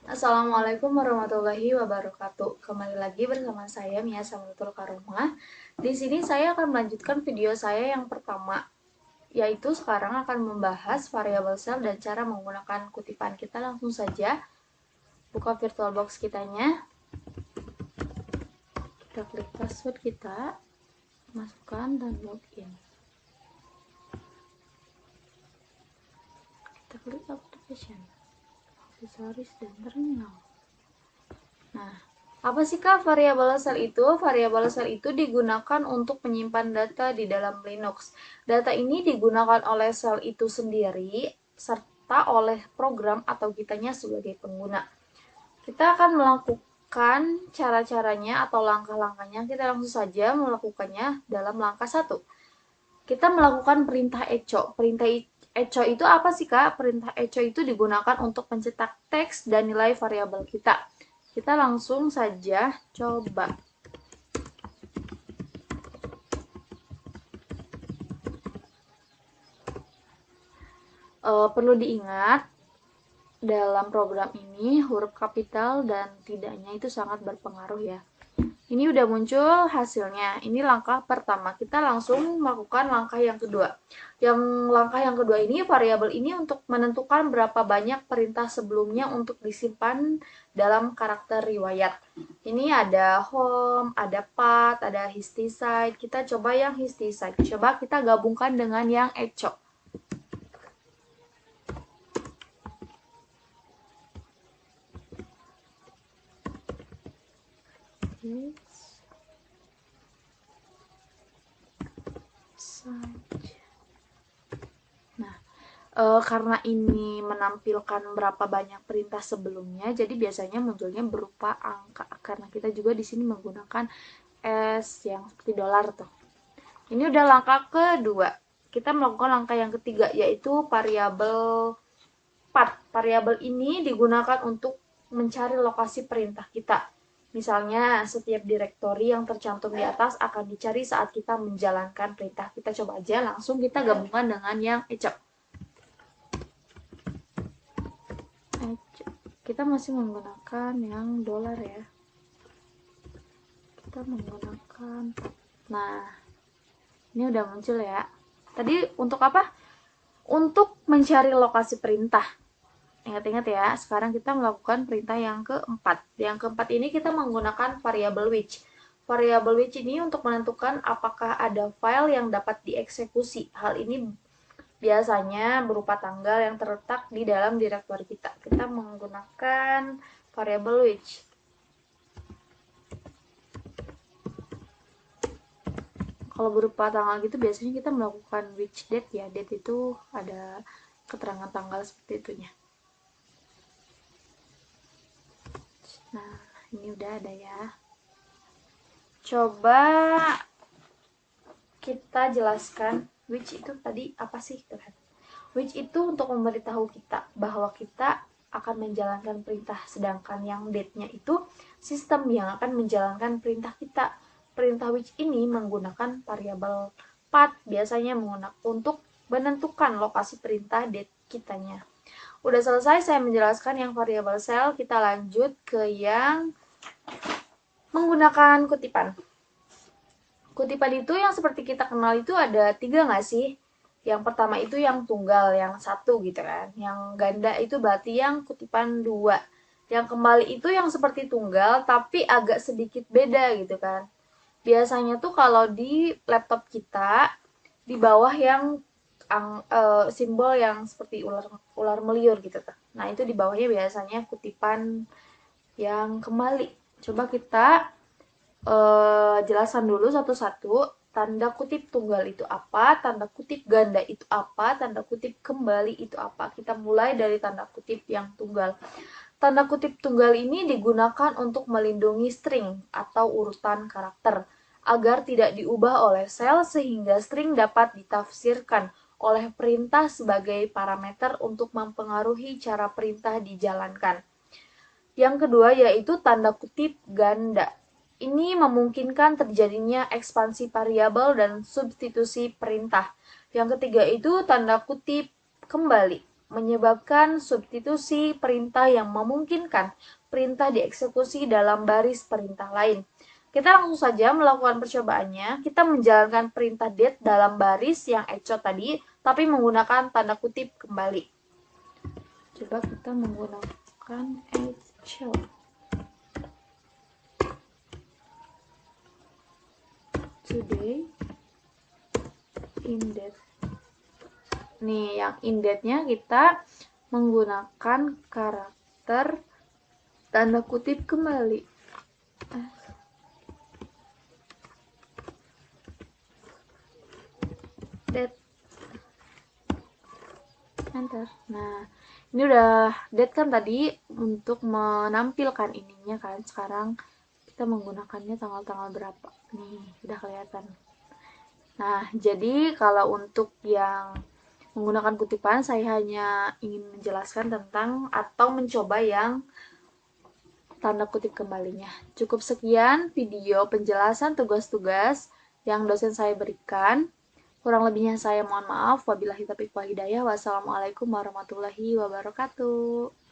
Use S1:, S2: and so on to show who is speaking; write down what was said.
S1: Assalamualaikum warahmatullahi wabarakatuh. Kembali lagi bersama saya Mia Samaratul Karomah. Di sini saya akan melanjutkan video saya yang pertama, yaitu sekarang akan membahas variabel sel dan cara menggunakan kutipan. Kita langsung saja buka VirtualBox kitanya. Kita klik password kita, masukkan dan login. Kita klik application, aksesoris dan terminal. Nah, apa sih Kak variabel sel itu? Variabel sel itu digunakan untuk menyimpan data di dalam Linux. Data ini digunakan oleh sel itu sendiri serta oleh program atau kitanya sebagai pengguna. Kita akan melakukan cara-caranya atau langkah-langkahnya. Kita langsung saja melakukannya dalam langkah 1. Kita melakukan perintah echo. Perintah echo itu apa sih Kak? Perintah echo itu digunakan untuk mencetak teks dan nilai variabel kita. Kita langsung saja coba. Perlu diingat, dalam program ini huruf kapital dan tidaknya itu sangat berpengaruh ya. Ini udah muncul hasilnya. Ini langkah pertama. Kita langsung melakukan langkah yang kedua. Langkah yang kedua ini, variabel ini untuk menentukan berapa banyak perintah sebelumnya untuk disimpan dalam karakter riwayat. Ini ada home, ada path, ada histicide. Kita coba yang histicide. Coba kita gabungkan dengan yang echo. Nah, karena ini menampilkan berapa banyak perintah sebelumnya, jadi biasanya munculnya berupa angka. Karena kita juga di sini menggunakan S yang seperti dolar tuh. Ini udah langkah kedua. Kita melakukan langkah yang ketiga, yaitu variabel path. Variabel ini digunakan untuk mencari lokasi perintah kita. Misalnya, setiap direktori yang tercantum di atas akan dicari saat kita menjalankan perintah. Kita coba aja, langsung kita gabungkan dengan yang echo. Kita masih menggunakan yang dolar ya. Kita menggunakan, nah, ini udah muncul ya. Tadi untuk apa? Untuk mencari lokasi perintah. Ingat-ingat ya, sekarang kita melakukan perintah yang keempat. Yang keempat ini kita menggunakan variabel which. Variabel which ini untuk menentukan apakah ada file yang dapat dieksekusi. Hal ini biasanya berupa tanggal yang terletak di dalam direktori kita. Kita menggunakan variabel which. Kalau berupa tanggal gitu biasanya kita melakukan which date ya. Date itu ada keterangan tanggal seperti itunya. Nah, ini udah ada ya. Coba kita jelaskan which itu tadi apa sih, kan? Which itu untuk memberitahu kita bahwa kita akan menjalankan perintah, sedangkan yang date-nya itu sistem yang akan menjalankan perintah kita. Perintah which ini menggunakan variabel path, biasanya menggunakan untuk menentukan lokasi perintah date kitanya. Udah selesai saya menjelaskan yang variabel sel, kita lanjut ke yang menggunakan kutipan. Kutipan itu yang seperti kita kenal itu ada 3 nggak sih? Yang pertama itu yang tunggal, yang 1 gitu kan. Yang ganda itu berarti yang kutipan 2. Yang kembali itu yang seperti tunggal tapi agak sedikit beda gitu kan. Biasanya tuh kalau di laptop kita di bawah yang simbol yang seperti ular meliur gitu tuh. Nah, itu di bawahnya biasanya kutipan yang kembali. Coba kita jelaskan dulu satu-satu. Tanda kutip tunggal itu apa, tanda kutip ganda itu apa, tanda kutip kembali itu apa. Kita mulai dari tanda kutip yang tunggal. Tanda kutip tunggal ini digunakan untuk melindungi string atau urutan karakter agar tidak diubah oleh sel sehingga string dapat ditafsirkan oleh perintah sebagai parameter untuk mempengaruhi cara perintah dijalankan. Yang kedua yaitu tanda kutip ganda. Ini memungkinkan terjadinya ekspansi variabel dan substitusi perintah. Yang ketiga itu tanda kutip kembali. menyebabkan substitusi perintah yang memungkinkan perintah dieksekusi dalam baris perintah lain. Kita langsung saja melakukan percobaannya. Kita menjalankan perintah date dalam baris yang ecot tadi, tapi menggunakan tanda kutip kembali. Coba kita menggunakan ecot. Today, in date. Nih, yang indate-nya kita menggunakan karakter tanda kutip kembali. Date. Enter. Nah, ini udah date kan tadi untuk menampilkan ininya kan. Sekarang kita menggunakannya tanggal-tanggal berapa. Nih, udah kelihatan. Nah, jadi kalau untuk yang menggunakan kutipan, saya hanya ingin menjelaskan tentang atau mencoba yang tanda kutip kembalinya. Cukup sekian video penjelasan tugas-tugas yang dosen saya berikan. Kurang lebihnya saya mohon maaf. Wabillahi taufiq wal hidayah. Wassalamualaikum warahmatullahi wabarakatuh.